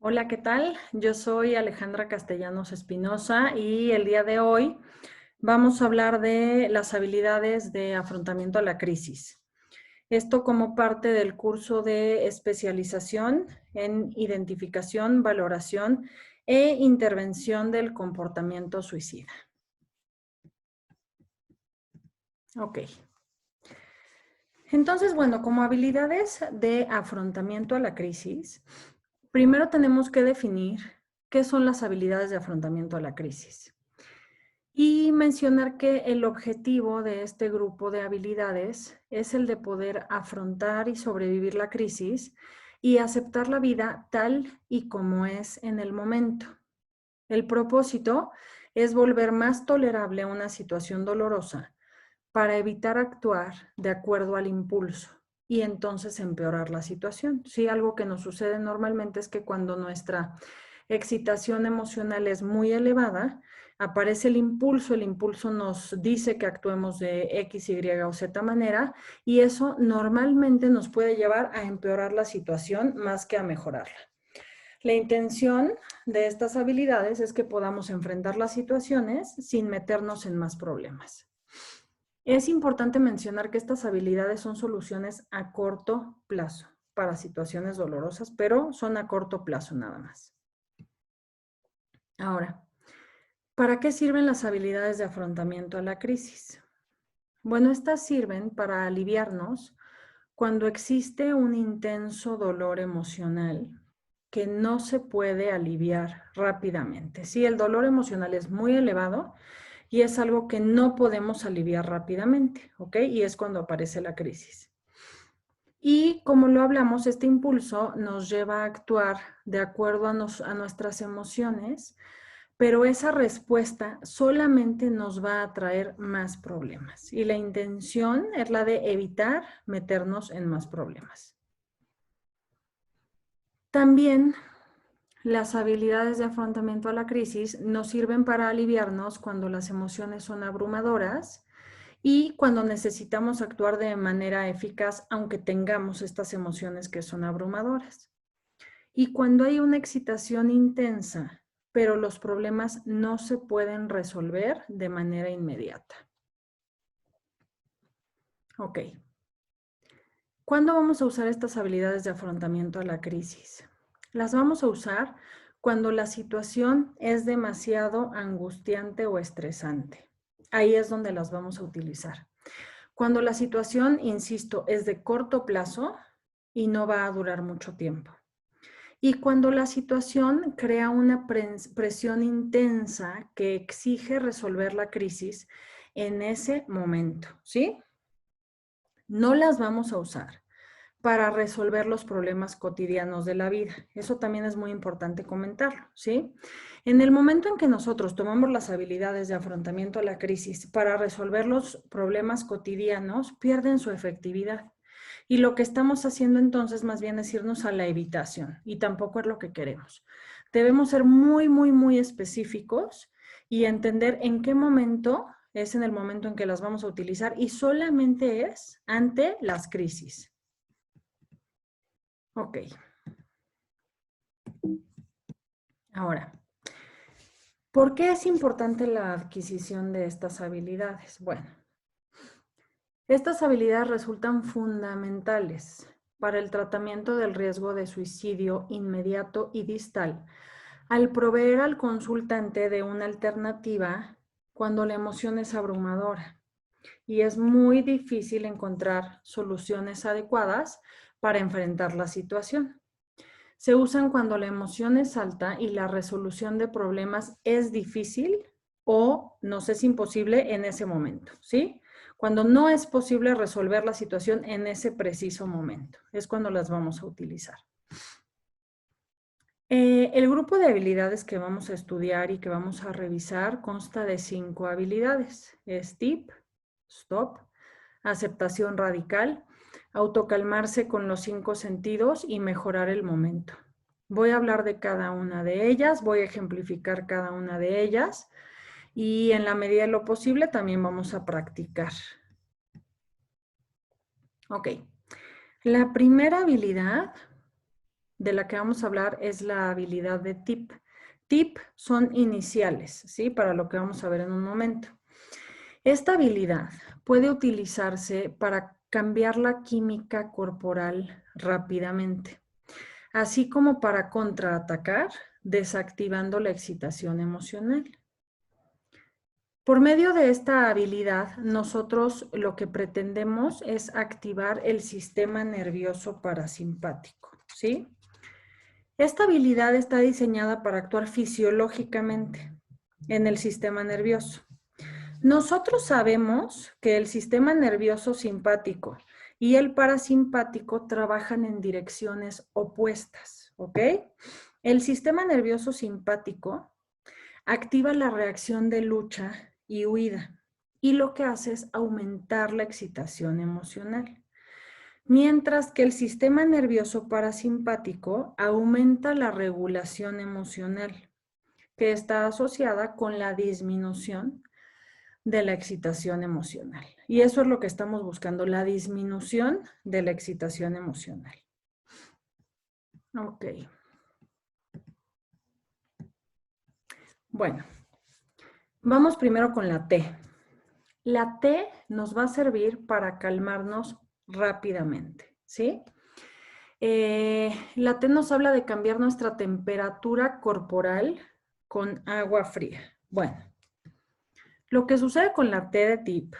Hola, ¿qué tal? Yo soy Alejandra Castellanos Espinosa y el día de hoy vamos a hablar de las habilidades de afrontamiento a la crisis. Esto como parte del curso de especialización en identificación, valoración e intervención del comportamiento suicida. Ok. Entonces, bueno, como habilidades de afrontamiento a la crisis, primero tenemos que definir qué son las habilidades de afrontamiento a la crisis. Y mencionar que el objetivo de este grupo de habilidades es el de poder afrontar y sobrevivir la crisis y aceptar la vida tal y como es en el momento. El propósito es volver más tolerable una situación dolorosa para evitar actuar de acuerdo al impulso y entonces empeorar la situación. Sí, algo que nos sucede normalmente es que cuando nuestra excitación emocional es muy elevada, aparece el impulso nos dice que actuemos de X, Y o Z manera y eso normalmente nos puede llevar a empeorar la situación más que a mejorarla. La intención de estas habilidades es que podamos enfrentar las situaciones sin meternos en más problemas. Es importante mencionar que estas habilidades son soluciones a corto plazo para situaciones dolorosas, pero son a corto plazo nada más. Ahora, ¿para qué sirven las habilidades de afrontamiento a la crisis? Bueno, estas sirven para aliviarnos cuando existe un intenso dolor emocional que no se puede aliviar rápidamente. Sí, el dolor emocional es muy elevado y es algo que no podemos aliviar rápidamente, ¿ok? Y es cuando aparece la crisis. Y como lo hablamos, este impulso nos lleva a actuar de acuerdo a nuestras emociones, pero esa respuesta solamente nos va a traer más problemas. Y la intención es la de evitar meternos en más problemas. También las habilidades de afrontamiento a la crisis nos sirven para aliviarnos cuando las emociones son abrumadoras y cuando necesitamos actuar de manera eficaz, aunque tengamos estas emociones que son abrumadoras. Y cuando hay una excitación intensa, pero los problemas no se pueden resolver de manera inmediata. Ok. ¿Cuándo vamos a usar estas habilidades de afrontamiento a la crisis? Las vamos a usar cuando la situación es demasiado angustiante o estresante. Ahí es donde las vamos a utilizar. Cuando la situación, insisto, es de corto plazo y no va a durar mucho tiempo. Y cuando la situación crea una presión intensa que exige resolver la crisis en ese momento, ¿sí? No las vamos a usar para resolver los problemas cotidianos de la vida. Eso también es muy importante comentarlo, ¿sí? En el momento en que nosotros tomamos las habilidades de afrontamiento a la crisis para resolver los problemas cotidianos, pierden su efectividad. Y lo que estamos haciendo entonces más bien es irnos a la evitación y tampoco es lo que queremos. Debemos ser muy, muy, muy específicos y entender en qué momento es en el momento en que las vamos a utilizar y solamente es ante las crisis. Ok. Ahora, ¿por qué es importante la adquisición de estas habilidades? Bueno, estas habilidades resultan fundamentales para el tratamiento del riesgo de suicidio inmediato y distal, al proveer al consultante de una alternativa cuando la emoción es abrumadora y es muy difícil encontrar soluciones adecuadas para enfrentar la situación. Se usan cuando la emoción es alta y la resolución de problemas es difícil o nos es imposible en ese momento, ¿sí? Cuando no es posible resolver la situación en ese preciso momento, es cuando las vamos a utilizar. El grupo de habilidades que vamos a estudiar y que vamos a revisar consta de 5 habilidades. STIP, STOP, aceptación radical, autocalmarse con los 5 sentidos y mejorar el momento. Voy a hablar de cada una de ellas, voy a ejemplificar cada una de ellas y en la medida de lo posible también vamos a practicar. Ok, la primera habilidad de la que vamos a hablar es la habilidad de TIP. TIP son iniciales, ¿sí? Para lo que vamos a ver en un momento. Esta habilidad puede utilizarse para cambiar la química corporal rápidamente, así como para contraatacar, desactivando la excitación emocional. Por medio de esta habilidad, nosotros lo que pretendemos es activar el sistema nervioso parasimpático, ¿sí? Esta habilidad está diseñada para actuar fisiológicamente en el sistema nervioso. Nosotros sabemos que el sistema nervioso simpático y el parasimpático trabajan en direcciones opuestas, ¿ok? El sistema nervioso simpático activa la reacción de lucha y huida y lo que hace es aumentar la excitación emocional. Mientras que el sistema nervioso parasimpático aumenta la regulación emocional, que está asociada con la disminución de la excitación emocional. Y eso es lo que estamos buscando, la disminución de la excitación emocional. Ok. Bueno, vamos primero con la T. La T nos va a servir para calmarnos rápidamente, ¿sí? La T nos habla de cambiar nuestra temperatura corporal con agua fría. Bueno, lo que sucede con la T de TIP,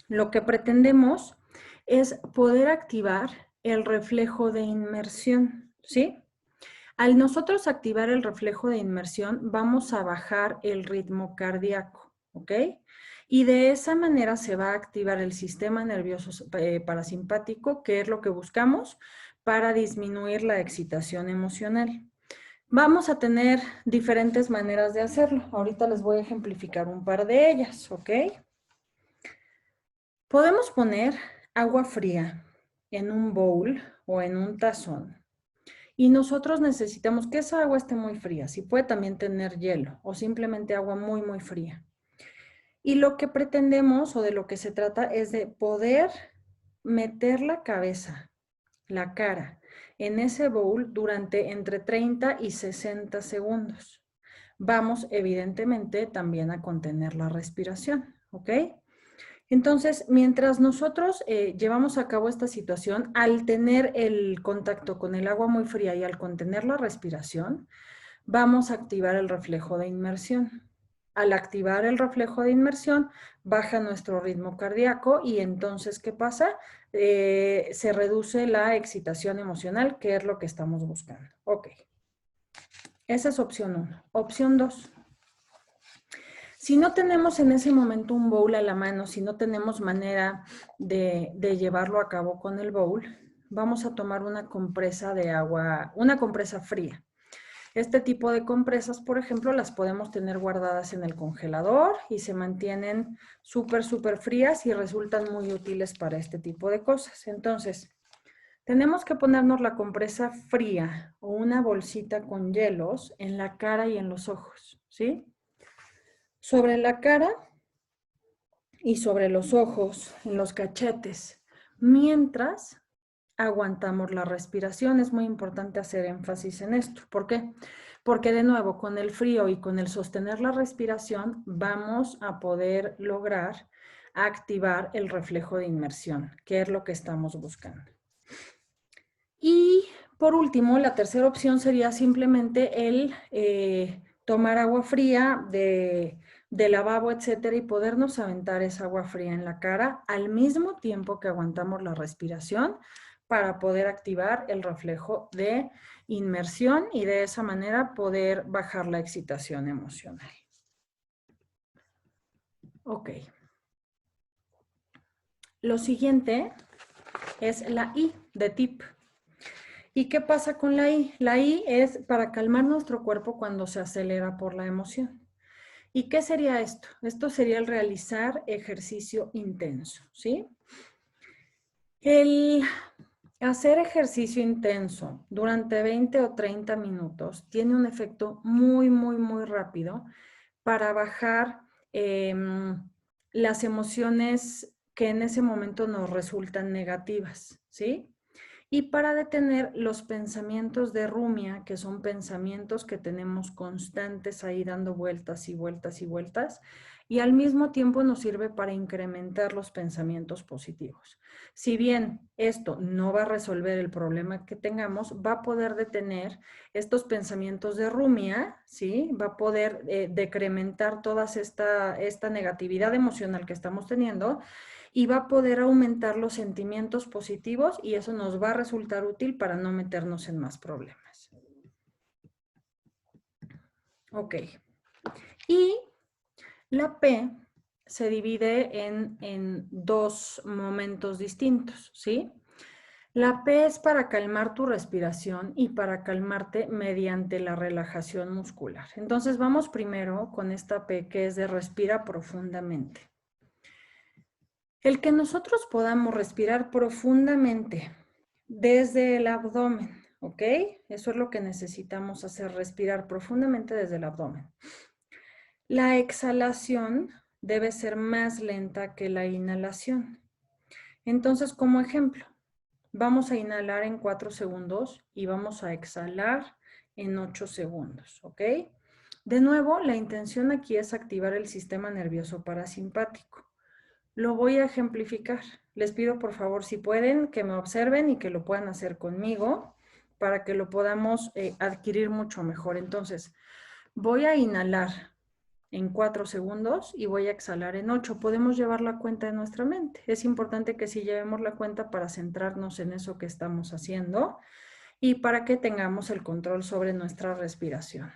lo que pretendemos es poder activar el reflejo de inmersión, ¿sí? Al nosotros activar el reflejo de inmersión, vamos a bajar el ritmo cardíaco, ¿ok? Y de esa manera se va a activar el sistema nervioso parasimpático, que es lo que buscamos para disminuir la excitación emocional. Vamos a tener diferentes maneras de hacerlo. Ahorita les voy a ejemplificar un par de ellas, ¿ok? Podemos poner agua fría en un bowl o en un tazón. Y nosotros necesitamos que esa agua esté muy fría. Si puede también tener hielo o simplemente agua muy, muy fría. Y lo que pretendemos o de lo que se trata es de poder meter la cabeza, la cara, en ese bowl durante entre 30 y 60 segundos. Vamos, evidentemente, también a contener la respiración, ¿ok? Entonces, mientras nosotros llevamos a cabo esta situación, al tener el contacto con el agua muy fría y al contener la respiración, vamos a activar el reflejo de inmersión. Al activar el reflejo de inmersión, baja nuestro ritmo cardíaco y entonces, ¿qué pasa? Se reduce la excitación emocional, que es lo que estamos buscando. Ok. Esa es opción 1. Opción 2. Si no tenemos en ese momento un bowl a la mano, si no tenemos manera de llevarlo a cabo con el bowl, vamos a tomar una compresa de agua, una compresa fría. Este tipo de compresas, por ejemplo, las podemos tener guardadas en el congelador y se mantienen súper, súper frías y resultan muy útiles para este tipo de cosas. Entonces, tenemos que ponernos la compresa fría o una bolsita con hielos en la cara y en los ojos, ¿sí? Sobre la cara y sobre los ojos, en los cachetes, mientras aguantamos la respiración. Es muy importante hacer énfasis en esto. ¿Por qué? Porque de nuevo, con el frío y con el sostener la respiración, vamos a poder lograr activar el reflejo de inmersión, que es lo que estamos buscando. Y por último, la tercera opción sería simplemente el tomar agua fría de lavabo, etcétera, y podernos aventar esa agua fría en la cara al mismo tiempo que aguantamos la respiración para poder activar el reflejo de inmersión y de esa manera poder bajar la excitación emocional. Ok. Lo siguiente es la I de TIP. ¿Y qué pasa con la I? La I es para calmar nuestro cuerpo cuando se acelera por la emoción. ¿Y qué sería esto? Esto sería el realizar ejercicio intenso, ¿sí? El hacer ejercicio intenso durante 20 o 30 minutos tiene un efecto muy, muy, muy rápido para bajar las emociones que en ese momento nos resultan negativas, ¿sí? y para detener los pensamientos de rumia, que son pensamientos que tenemos constantes ahí dando vueltas y vueltas y vueltas, y al mismo tiempo nos sirve para incrementar los pensamientos positivos. Si bien esto no va a resolver el problema que tengamos, va a poder detener estos pensamientos de rumia, ¿sí? Va a poder decrementar toda esta negatividad emocional que estamos teniendo y va a poder aumentar los sentimientos positivos y eso nos va a resultar útil para no meternos en más problemas. Ok. Y la P se divide en dos momentos distintos, ¿sí? La P es para calmar tu respiración y para calmarte mediante la relajación muscular. Entonces vamos primero con esta P que es de respira profundamente. El que nosotros podamos respirar profundamente desde el abdomen, ¿ok? Eso es lo que necesitamos hacer, respirar profundamente desde el abdomen. La exhalación debe ser más lenta que la inhalación. Entonces, como ejemplo, vamos a inhalar en 4 segundos y vamos a exhalar en 8 segundos, ¿ok? De nuevo, la intención aquí es activar el sistema nervioso parasimpático. Lo voy a ejemplificar. Les pido por favor, si pueden, que me observen y que lo puedan hacer conmigo para que lo podamos adquirir mucho mejor. Entonces, voy a inhalar en 4 segundos y voy a exhalar en 8. Podemos llevar la cuenta en nuestra mente. Es importante que sí llevemos la cuenta para centrarnos en eso que estamos haciendo y para que tengamos el control sobre nuestra respiración.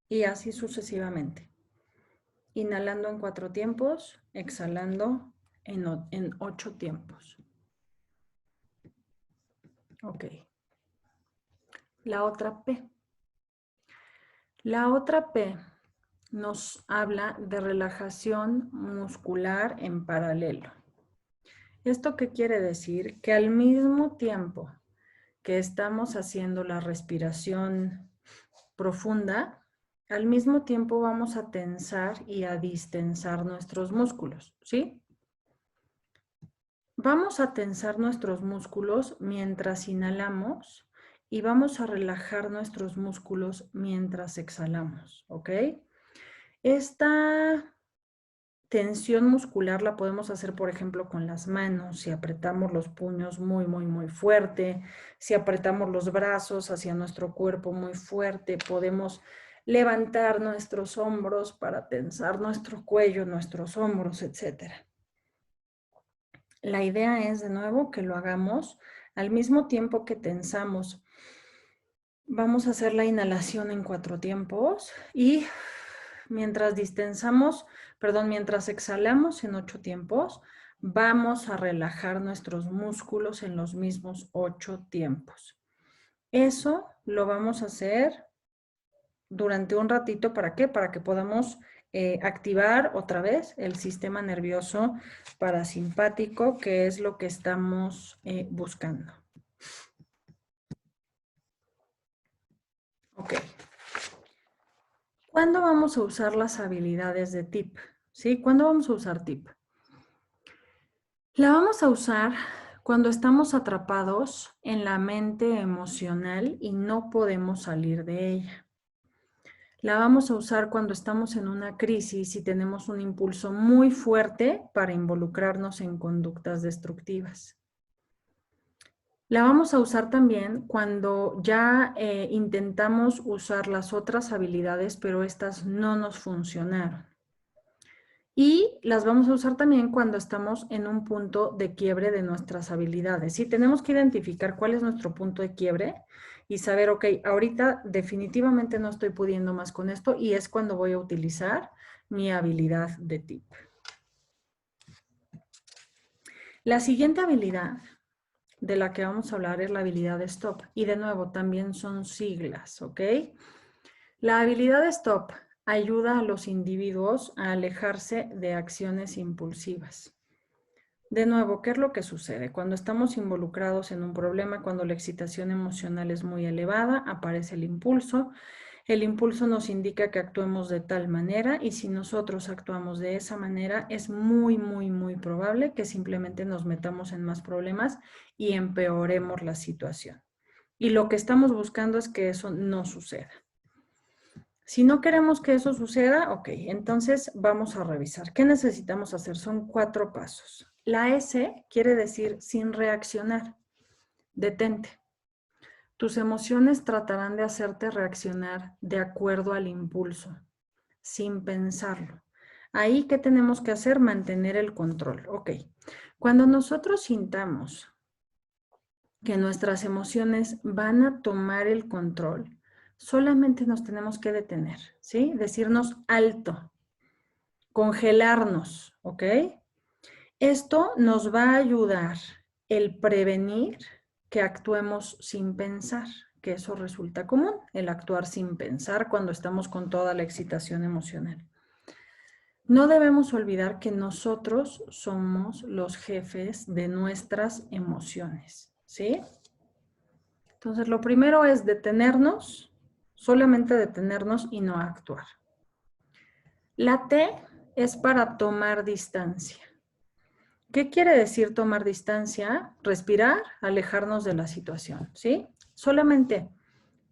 Y así sucesivamente. Inhalando en 4 tiempos, exhalando en 8 tiempos. Ok. La otra P. La otra P nos habla de relajación muscular en paralelo. ¿Esto qué quiere decir? Que al mismo tiempo que estamos haciendo la respiración profunda, al mismo tiempo vamos a tensar y a distensar nuestros músculos, ¿sí? Vamos a tensar nuestros músculos mientras inhalamos y vamos a relajar nuestros músculos mientras exhalamos, ¿ok? Esta tensión muscular la podemos hacer, por ejemplo, con las manos, si apretamos los puños muy, muy, muy fuerte, si apretamos los brazos hacia nuestro cuerpo muy fuerte, podemos levantar nuestros hombros para tensar nuestro cuello, nuestros hombros, etc. La idea es, de nuevo, que lo hagamos al mismo tiempo que tensamos. Vamos a hacer la inhalación en 4 tiempos y mientras mientras exhalamos en 8 tiempos, vamos a relajar nuestros músculos en los mismos 8 tiempos. Eso lo vamos a hacer durante un ratito. ¿Para qué? Para que podamos activar otra vez el sistema nervioso parasimpático, que es lo que estamos buscando. Ok. ¿Cuándo vamos a usar las habilidades de TIP? ¿Sí? ¿Cuándo vamos a usar TIP? La vamos a usar cuando estamos atrapados en la mente emocional y no podemos salir de ella. La vamos a usar cuando estamos en una crisis y tenemos un impulso muy fuerte para involucrarnos en conductas destructivas. La vamos a usar también cuando ya intentamos usar las otras habilidades, pero estas no nos funcionaron. Y las vamos a usar también cuando estamos en un punto de quiebre de nuestras habilidades. Sí, tenemos que identificar cuál es nuestro punto de quiebre y saber, ok, ahorita definitivamente no estoy pudiendo más con esto y es cuando voy a utilizar mi habilidad de TIP. La siguiente habilidad de la que vamos a hablar es la habilidad de stop. Y de nuevo, también son siglas, ¿ok? La habilidad de stop ayuda a los individuos a alejarse de acciones impulsivas. De nuevo, ¿qué es lo que sucede? Cuando estamos involucrados en un problema, cuando la excitación emocional es muy elevada, aparece el impulso. El impulso nos indica que actuemos de tal manera y si nosotros actuamos de esa manera, es muy, muy, muy probable que simplemente nos metamos en más problemas y empeoremos la situación. Y lo que estamos buscando es que eso no suceda. Si no queremos que eso suceda, ok, entonces vamos a revisar. ¿Qué necesitamos hacer? Son 4 pasos. La S quiere decir sin reaccionar. Detente. Tus emociones tratarán de hacerte reaccionar de acuerdo al impulso, sin pensarlo. Ahí, ¿qué tenemos que hacer? Mantener el control. Ok. Cuando nosotros sintamos que nuestras emociones van a tomar el control, solamente nos tenemos que detener, ¿sí? Decirnos alto, congelarnos, ¿ok? Esto nos va a ayudar el prevenir que actuemos sin pensar, que eso resulta común, el actuar sin pensar cuando estamos con toda la excitación emocional. No debemos olvidar que nosotros somos los jefes de nuestras emociones, ¿sí? Entonces, lo primero es detenernos, solamente detenernos y no actuar. La T es para tomar distancia. ¿Qué quiere decir tomar distancia? Respirar, alejarnos de la situación, ¿sí? Solamente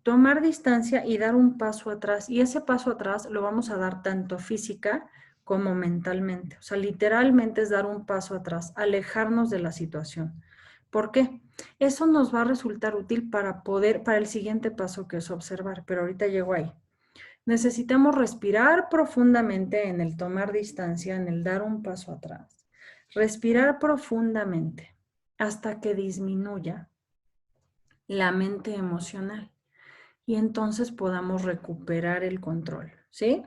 tomar distancia y dar un paso atrás. Y ese paso atrás lo vamos a dar tanto física como mentalmente. O sea, literalmente es dar un paso atrás, alejarnos de la situación. ¿Por qué? Eso nos va a resultar útil para el siguiente paso que es observar, pero ahorita llego ahí. Necesitamos respirar profundamente en el tomar distancia, en el dar un paso atrás. Respirar profundamente hasta que disminuya la mente emocional y entonces podamos recuperar el control, ¿sí?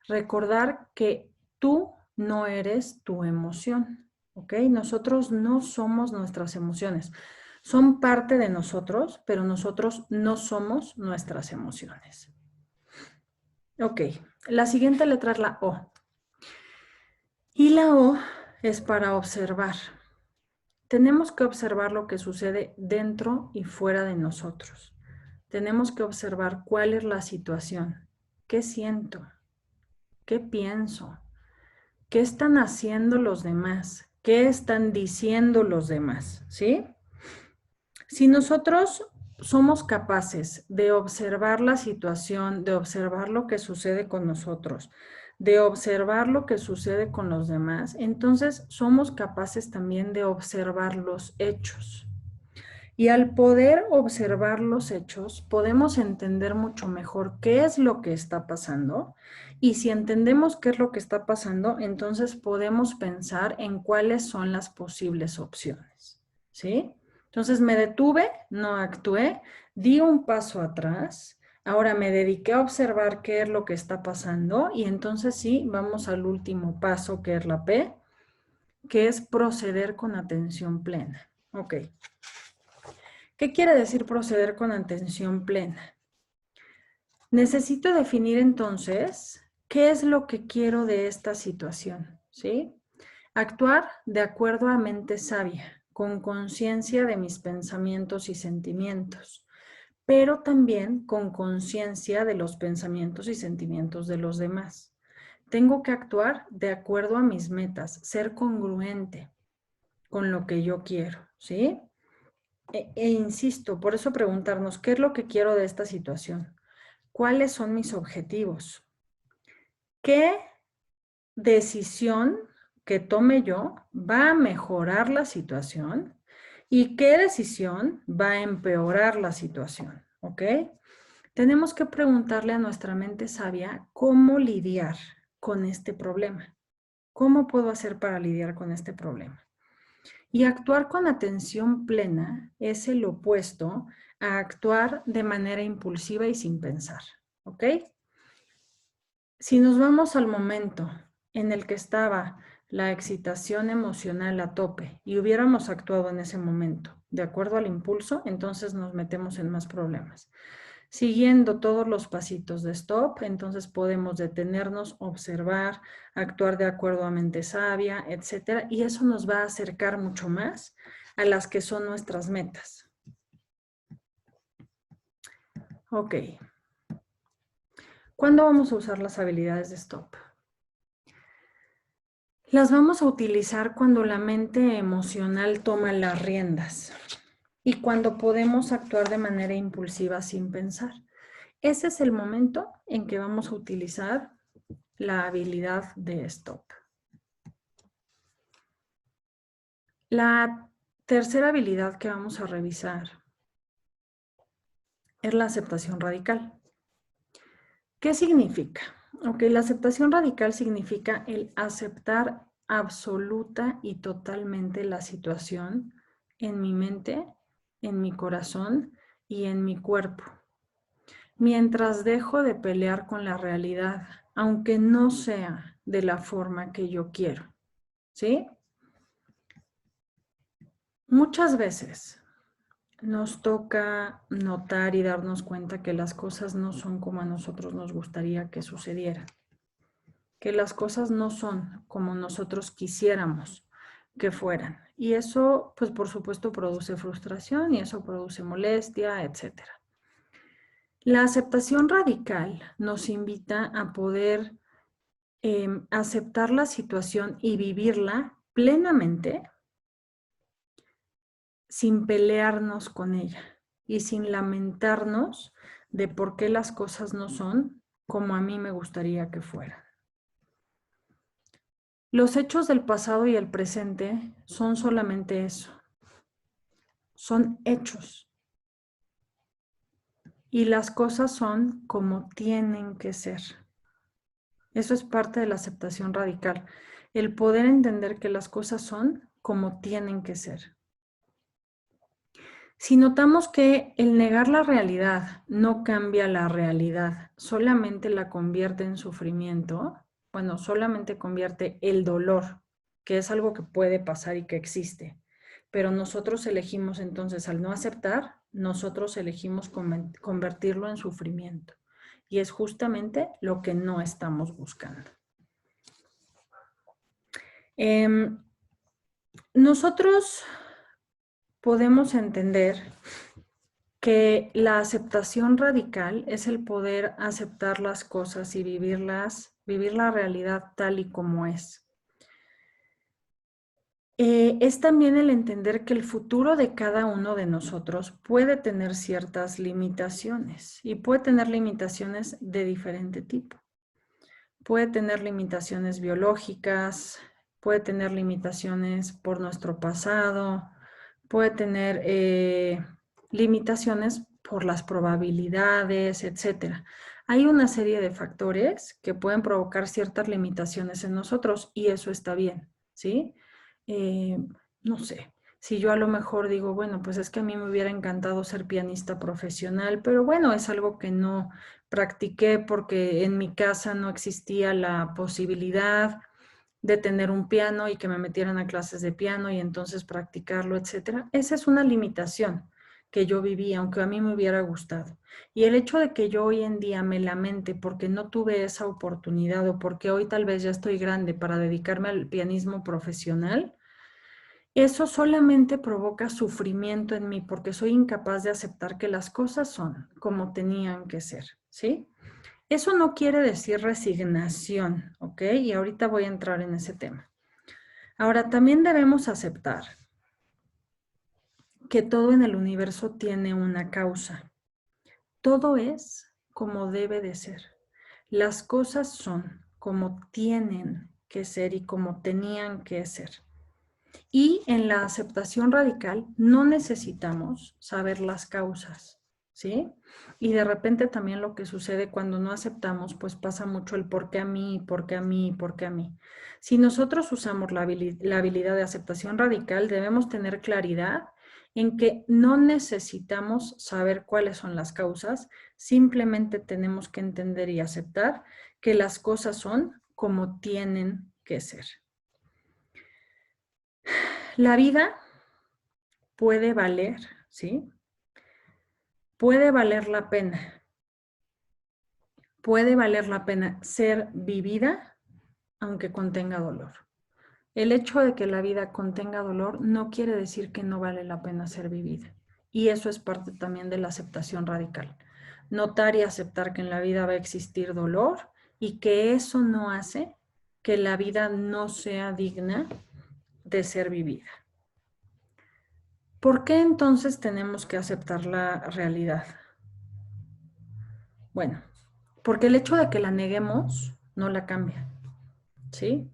Recordar que tú no eres tu emoción, ¿ok? Nosotros no somos nuestras emociones. Son parte de nosotros, pero nosotros no somos nuestras emociones. Ok, la siguiente letra es la O. Y la O es para observar. Tenemos que observar lo que sucede dentro y fuera de nosotros. Tenemos que observar cuál es la situación, qué siento, qué pienso, qué están haciendo los demás, qué están diciendo los demás, ¿sí? Si nosotros somos capaces de observar la situación, de observar lo que sucede con nosotros, de observar lo que sucede con los demás, entonces somos capaces también de observar los hechos. Y al poder observar los hechos, podemos entender mucho mejor qué es lo que está pasando. Y si entendemos qué es lo que está pasando, entonces podemos pensar en cuáles son las posibles opciones, ¿sí? Entonces me detuve, no actué, di un paso atrás, ahora me dediqué a observar qué es lo que está pasando y entonces sí, vamos al último paso que es la P, que es proceder con atención plena. Ok. ¿Qué quiere decir proceder con atención plena? Necesito definir entonces qué es lo que quiero de esta situación, ¿sí? Actuar de acuerdo a mente sabia, con conciencia de mis pensamientos y sentimientos, pero también con conciencia de los pensamientos y sentimientos de los demás. Tengo que actuar de acuerdo a mis metas, ser congruente con lo que yo quiero, ¿sí? Insisto, por eso preguntarnos, ¿qué es lo que quiero de esta situación? ¿Cuáles son mis objetivos? ¿Qué decisión que tome yo va a mejorar la situación? ¿Y qué decisión va a empeorar la situación? ¿Ok? Tenemos que preguntarle a nuestra mente sabia cómo lidiar con este problema. ¿Cómo puedo hacer para lidiar con este problema? Y actuar con atención plena es el opuesto a actuar de manera impulsiva y sin pensar, ¿ok? Si nos vamos al momento en el que estaba la excitación emocional a tope y hubiéramos actuado en ese momento de acuerdo al impulso, entonces nos metemos en más problemas. Siguiendo todos los pasitos de stop, entonces podemos detenernos, observar, actuar de acuerdo a mente sabia, etcétera, y eso nos va a acercar mucho más a las que son nuestras metas. Ok. ¿Cuándo vamos a usar las habilidades de stop? Las vamos a utilizar cuando la mente emocional toma las riendas y cuando podemos actuar de manera impulsiva sin pensar. Ese es el momento en que vamos a utilizar la habilidad de stop. La tercera habilidad que vamos a revisar es la aceptación radical. ¿Qué significa? Ok, la aceptación radical significa el aceptar absoluta y totalmente la situación en mi mente, en mi corazón y en mi cuerpo, mientras dejo de pelear con la realidad, aunque no sea de la forma que yo quiero, ¿sí? Muchas veces nos toca notar y darnos cuenta que las cosas no son como a nosotros nos gustaría que sucedieran, que las cosas no son como nosotros quisiéramos que fueran. Y eso, pues por supuesto, produce frustración y eso produce molestia, etc. La aceptación radical nos invita a poder aceptar la situación y vivirla plenamente sin pelearnos con ella y sin lamentarnos de por qué las cosas no son como a mí me gustaría que fueran. Los hechos del pasado y el presente son solamente eso, son hechos. Y las cosas son como tienen que ser. Eso es parte de la aceptación radical, el poder entender que las cosas son como tienen que ser. Si notamos que el negar la realidad no cambia la realidad, solamente la convierte en sufrimiento, bueno, solamente convierte el dolor, que es algo que puede pasar y que existe, pero nosotros elegimos entonces al no aceptar, nosotros elegimos convertirlo en sufrimiento. Y es justamente lo que no estamos buscando. Nosotros podemos entender que la aceptación radical es el poder aceptar las cosas y vivirlas, vivir la realidad tal y como es. Es también el entender que el futuro de cada uno de nosotros puede tener ciertas limitaciones y puede tener limitaciones de diferente tipo. Puede tener limitaciones biológicas, puede tener limitaciones por nuestro pasado, puede tener limitaciones por las probabilidades, etc. Hay una serie de factores que pueden provocar ciertas limitaciones en nosotros y eso está bien, ¿sí? No sé, si yo a lo mejor digo, bueno, pues es que a mí me hubiera encantado ser pianista profesional, pero bueno, es algo que no practiqué porque en mi casa no existía la posibilidad de tener un piano y que me metieran a clases de piano y entonces practicarlo, etcétera. Esa es una limitación que yo viví, aunque a mí me hubiera gustado. Y el hecho de que yo hoy en día me lamente porque no tuve esa oportunidad o porque hoy tal vez ya estoy grande para dedicarme al pianismo profesional, eso solamente provoca sufrimiento en mí porque soy incapaz de aceptar que las cosas son como tenían que ser, ¿sí? Eso no quiere decir resignación, ¿ok? Y ahorita voy a entrar en ese tema. Ahora, también debemos aceptar que todo en el universo tiene una causa. Todo es como debe de ser. Las cosas son como tienen que ser y como tenían que ser. Y en la aceptación radical no necesitamos saber las causas, ¿sí? Y de repente también lo que sucede cuando no aceptamos, pues pasa mucho el por qué a mí, por qué a mí, por qué a mí. Si nosotros usamos la habilidad de aceptación radical, debemos tener claridad en que no necesitamos saber cuáles son las causas, simplemente tenemos que entender y aceptar que las cosas son como tienen que ser. La vida puede valer, ¿sí? Puede valer la pena. Puede valer la pena ser vivida aunque contenga dolor. El hecho de que la vida contenga dolor no quiere decir que no vale la pena ser vivida. Y eso es parte también de la aceptación radical. Notar y aceptar que en la vida va a existir dolor y que eso no hace que la vida no sea digna de ser vivida. ¿Por qué entonces tenemos que aceptar la realidad? Bueno, porque el hecho de que la neguemos no la cambia, ¿sí?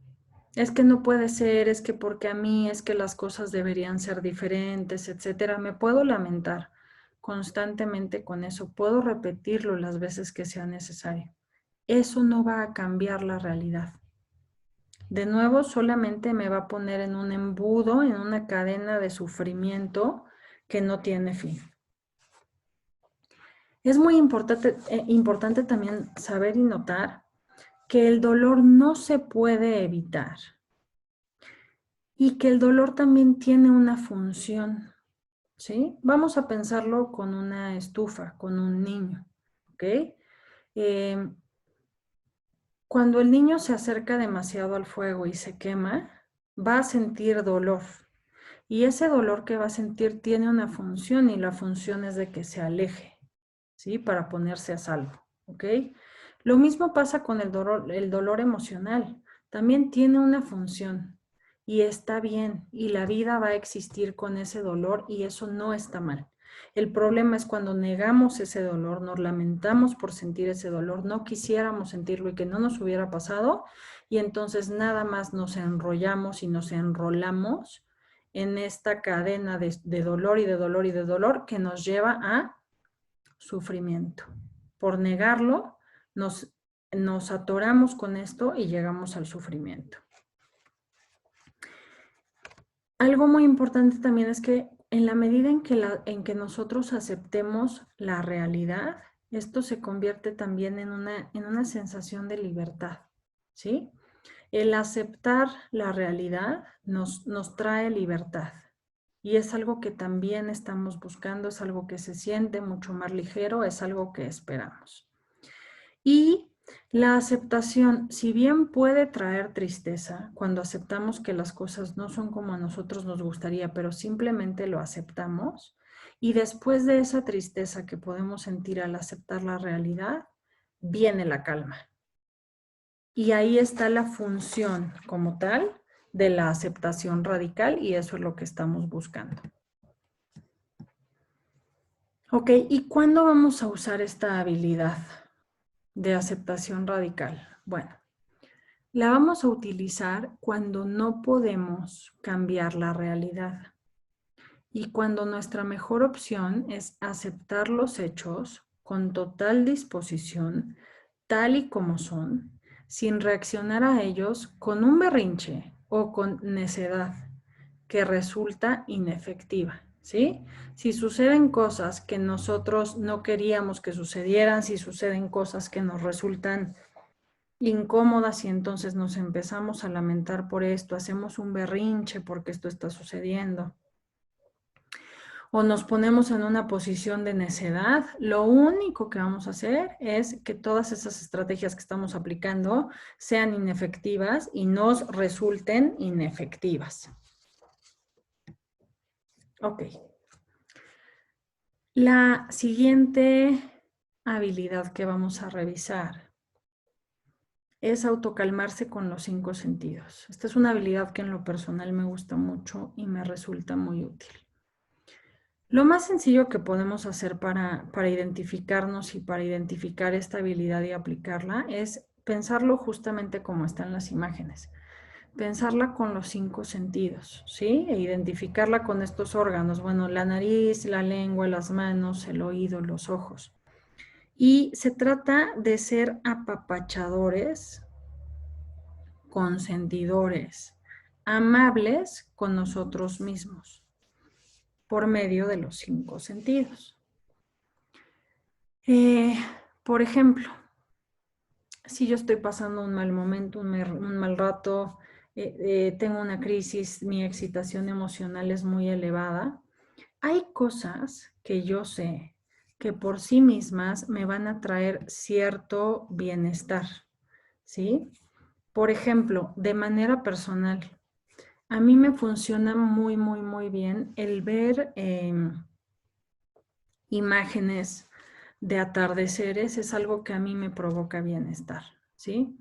Es que no puede ser, es que porque a mí, es que las cosas deberían ser diferentes, etcétera. Me puedo lamentar constantemente con eso, puedo repetirlo las veces que sea necesario. Eso no va a cambiar la realidad. De nuevo, solamente me va a poner en un embudo, en una cadena de sufrimiento que no tiene fin. Es muy importante también saber y notar que el dolor no se puede evitar y que el dolor también tiene una función, ¿sí? Vamos a pensarlo con una estufa, con un niño, ¿ok? Cuando el niño se acerca demasiado al fuego y se quema, va a sentir dolor. Y ese dolor que va a sentir tiene una función y la función es de que se aleje, ¿sí? Para ponerse a salvo, ¿ok? Lo mismo pasa con el dolor emocional. También tiene una función y está bien y la vida va a existir con ese dolor y eso no está mal. El problema es cuando negamos ese dolor, nos lamentamos por sentir ese dolor, no quisiéramos sentirlo y que no nos hubiera pasado y entonces nada más nos enrollamos y nos enrolamos en esta cadena de dolor y de dolor y de dolor que nos lleva a sufrimiento. Por negarlo, nos atoramos con esto y llegamos al sufrimiento. Algo muy importante también es que en la medida en que nosotros aceptemos la realidad, esto se convierte también en una sensación de libertad, ¿sí? El aceptar la realidad nos trae libertad y es algo que también estamos buscando, es algo que se siente mucho más ligero, es algo que esperamos. Y la aceptación, si bien puede traer tristeza, cuando aceptamos que las cosas no son como a nosotros nos gustaría, pero simplemente lo aceptamos, y después de esa tristeza que podemos sentir al aceptar la realidad, viene la calma. Y ahí está la función como tal de la aceptación radical y eso es lo que estamos buscando. Ok, ¿y cuándo vamos a usar esta habilidad de aceptación radical? Bueno, la vamos a utilizar cuando no podemos cambiar la realidad y cuando nuestra mejor opción es aceptar los hechos con total disposición, tal y como son, sin reaccionar a ellos con un berrinche o con necedad que resulta inefectiva, ¿sí? Si suceden cosas que nosotros no queríamos que sucedieran, si suceden cosas que nos resultan incómodas y entonces nos empezamos a lamentar por esto, hacemos un berrinche porque esto está sucediendo, o nos ponemos en una posición de necedad, lo único que vamos a hacer es que todas esas estrategias que estamos aplicando sean inefectivas y nos resulten inefectivas. Ok. La siguiente habilidad que vamos a revisar es autocalmarse con los 5 sentidos. Esta es una habilidad que en lo personal me gusta mucho y me resulta muy útil. Lo más sencillo que podemos hacer para identificarnos y para identificar esta habilidad y aplicarla es pensarlo justamente como están las imágenes. Pensarla con los 5 sentidos, ¿sí? E identificarla con estos órganos, bueno, la nariz, la lengua, las manos, el oído, los ojos. Y se trata de ser apapachadores, consentidores, amables con nosotros mismos por medio de los 5 sentidos. Por ejemplo, si yo estoy pasando un mal momento, un mal rato, tengo una crisis, mi excitación emocional es muy elevada, Hay cosas que yo sé que por sí mismas me van a traer cierto bienestar, ¿sí? Por ejemplo, de manera personal, a mí me funciona muy, muy, muy bien el ver imágenes de atardeceres, es algo que a mí me provoca bienestar, ¿sí?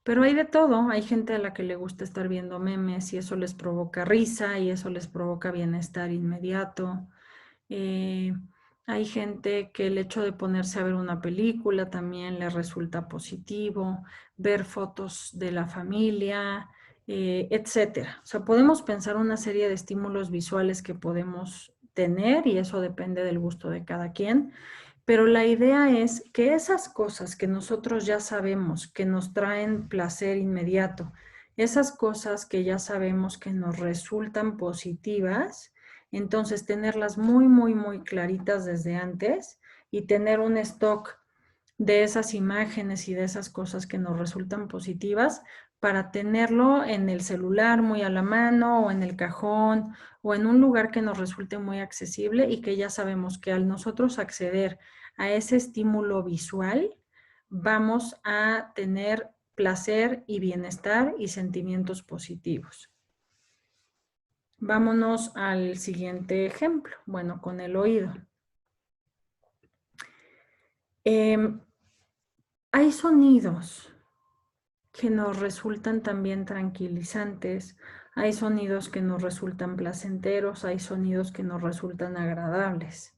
Pero hay de todo, hay gente a la que le gusta estar viendo memes y eso les provoca risa y eso les provoca bienestar inmediato. Eh, Hay gente que el hecho de ponerse a ver una película también le resulta positivo, ver fotos de la familia, etcétera. O sea, podemos pensar una serie de estímulos visuales que podemos tener y eso depende del gusto de cada quien. Pero la idea es que esas cosas que nosotros ya sabemos que nos traen placer inmediato, esas cosas que ya sabemos que nos resultan positivas, entonces tenerlas muy, muy, muy claritas desde antes y tener un stock de esas imágenes y de esas cosas que nos resultan positivas para tenerlo en el celular muy a la mano o en el cajón o en un lugar que nos resulte muy accesible y que ya sabemos que al nosotros acceder a ese estímulo visual vamos a tener placer y bienestar y sentimientos positivos. Vámonos al siguiente ejemplo, bueno, con el oído. Hay sonidos que nos resultan también tranquilizantes, hay sonidos que nos resultan placenteros, hay sonidos que nos resultan agradables.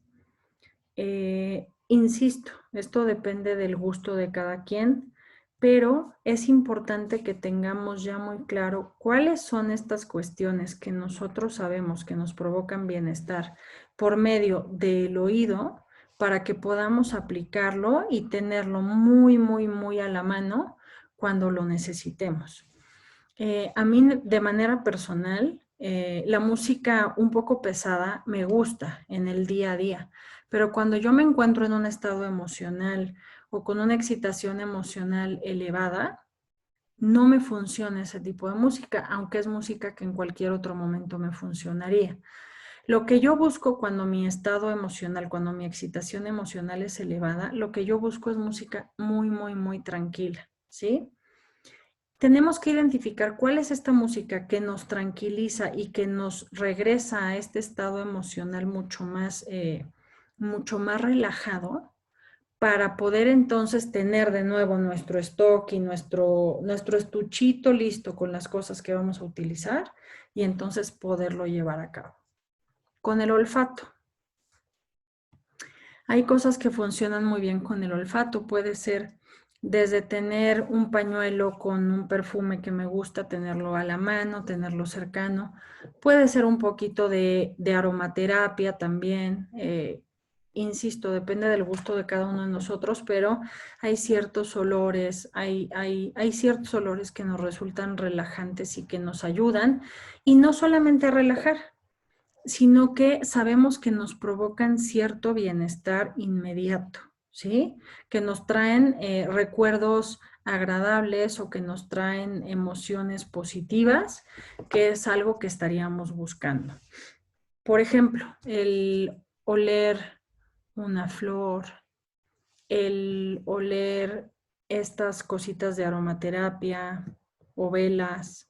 Insisto, esto depende del gusto de cada quien, pero es importante que tengamos ya muy claro cuáles son estas cuestiones que nosotros sabemos que nos provocan bienestar por medio del oído para que podamos aplicarlo y tenerlo muy, muy, muy a la mano cuando lo necesitemos. A mí de manera personal, la música un poco pesada me gusta en el día a día, pero cuando yo me encuentro en un estado emocional o con una excitación emocional elevada, no me funciona ese tipo de música, aunque es música que en cualquier otro momento me funcionaría. Lo que yo busco cuando mi estado emocional, cuando mi excitación emocional es elevada, lo que yo busco es música muy, muy, muy tranquila, ¿sí? Tenemos que identificar cuál es esta música que nos tranquiliza y que nos regresa a este estado emocional mucho más relajado para poder entonces tener de nuevo nuestro stock y nuestro estuchito listo con las cosas que vamos a utilizar y entonces poderlo llevar a cabo. Con el olfato. Hay cosas que funcionan muy bien con el olfato. Puede ser desde tener un pañuelo con un perfume que me gusta, tenerlo a la mano, tenerlo cercano. Puede ser un poquito de aromaterapia también. Insisto, depende del gusto de cada uno de nosotros, pero hay ciertos olores, hay ciertos olores que nos resultan relajantes y que nos ayudan. Y no solamente a relajar, sino que sabemos que nos provocan cierto bienestar inmediato, ¿sí? Que nos traen recuerdos agradables o que nos traen emociones positivas, que es algo que estaríamos buscando. Por ejemplo, el oler una flor, el oler estas cositas de aromaterapia o velas,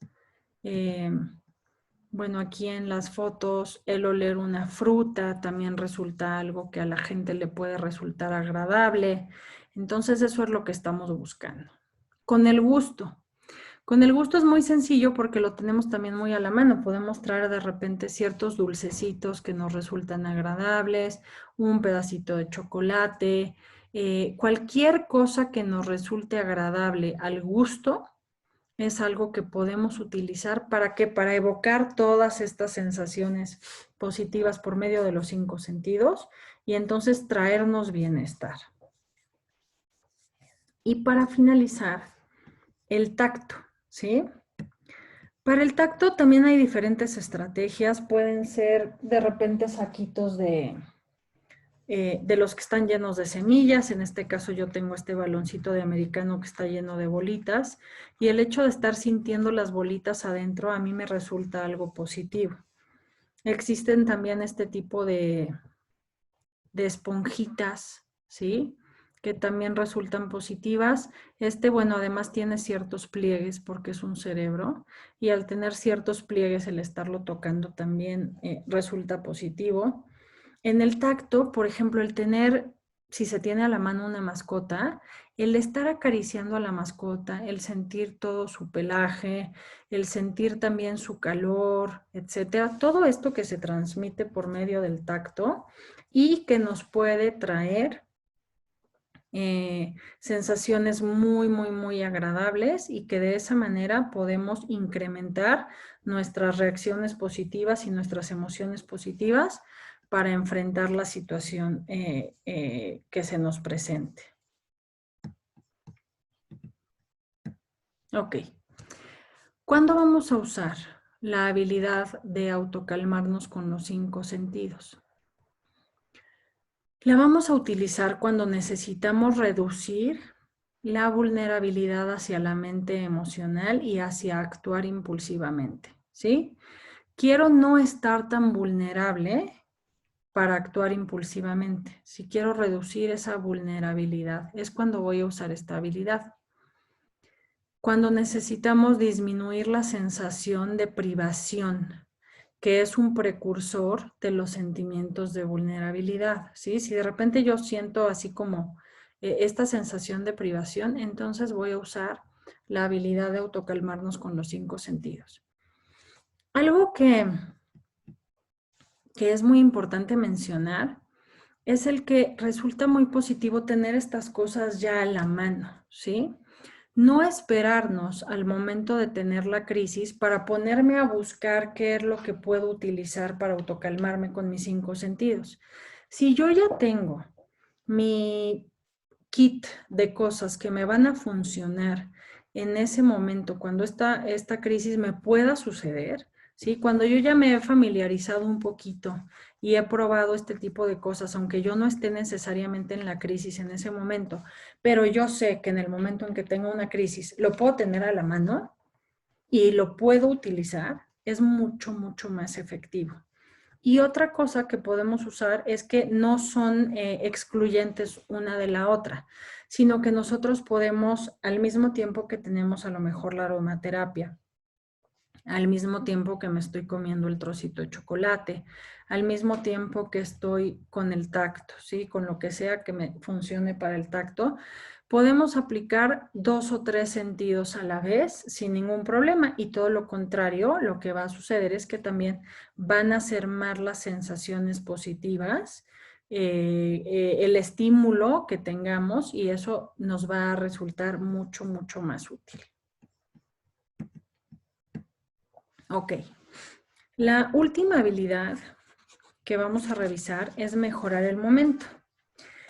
bueno, aquí en las fotos, el oler una fruta también resulta algo que a la gente le puede resultar agradable. Entonces, eso es lo que estamos buscando. Con el gusto. Con el gusto es muy sencillo porque lo tenemos también muy a la mano. Podemos traer de repente ciertos dulcecitos que nos resultan agradables, un pedacito de chocolate, cualquier cosa que nos resulte agradable al gusto es algo que podemos utilizar para que para evocar todas estas sensaciones positivas por medio de los 5 sentidos y entonces traernos bienestar. Y para finalizar, el tacto, ¿sí? Para el tacto también hay diferentes estrategias, pueden ser de repente saquitos de los que están llenos de semillas. En este caso yo tengo este baloncito de americano que está lleno de bolitas y el hecho de estar sintiendo las bolitas adentro a mí me resulta algo positivo. Existen también este tipo de esponjitas, ¿sí? Que también resultan positivas. Bueno, además tiene ciertos pliegues porque es un cerebro y al tener ciertos pliegues el estarlo tocando también resulta positivo. En el tacto, por ejemplo, si se tiene a la mano una mascota, el estar acariciando a la mascota, el sentir todo su pelaje, el sentir también su calor, etcétera, todo esto que se transmite por medio del tacto y que nos puede traer sensaciones muy, muy, muy agradables y que de esa manera podemos incrementar nuestras reacciones positivas y nuestras emociones positivas para enfrentar la situación que se nos presente. Ok. ¿Cuándo vamos a usar la habilidad de autocalmarnos con los 5 sentidos? La vamos a utilizar cuando necesitamos reducir la vulnerabilidad hacia la mente emocional y hacia actuar impulsivamente, ¿sí? Quiero no estar tan vulnerable para actuar impulsivamente. Si quiero reducir esa vulnerabilidad, es cuando voy a usar esta habilidad. Cuando necesitamos disminuir la sensación de privación, que es un precursor de los sentimientos de vulnerabilidad, ¿sí? Si de repente yo siento así como esta sensación de privación, entonces voy a usar la habilidad de autocalmarnos con los 5 sentidos. Algo que es muy importante mencionar es el que resulta muy positivo tener estas cosas ya a la mano, ¿sí? No esperarnos al momento de tener la crisis para ponerme a buscar qué es lo que puedo utilizar para autocalmarme con mis 5 sentidos. Si yo ya tengo mi kit de cosas que me van a funcionar en ese momento, cuando esta crisis me pueda suceder, ¿sí? Cuando yo ya me he familiarizado un poquito y he probado este tipo de cosas, aunque yo no esté necesariamente en la crisis en ese momento, pero yo sé que en el momento en que tengo una crisis lo puedo tener a la mano y lo puedo utilizar, es mucho, mucho más efectivo. Y otra cosa que podemos usar es que no son excluyentes una de la otra, sino que nosotros podemos, al mismo tiempo que tenemos a lo mejor la aromaterapia, al mismo tiempo que me estoy comiendo el trocito de chocolate, al mismo tiempo que estoy con el tacto, ¿sí? Con lo que sea que me funcione para el tacto, podemos aplicar 2 o 3 sentidos a la vez sin ningún problema y todo lo contrario, lo que va a suceder es que también van a ser más las sensaciones positivas, el estímulo que tengamos y eso nos va a resultar mucho, mucho más útil. Ok. La última habilidad que vamos a revisar es mejorar el momento.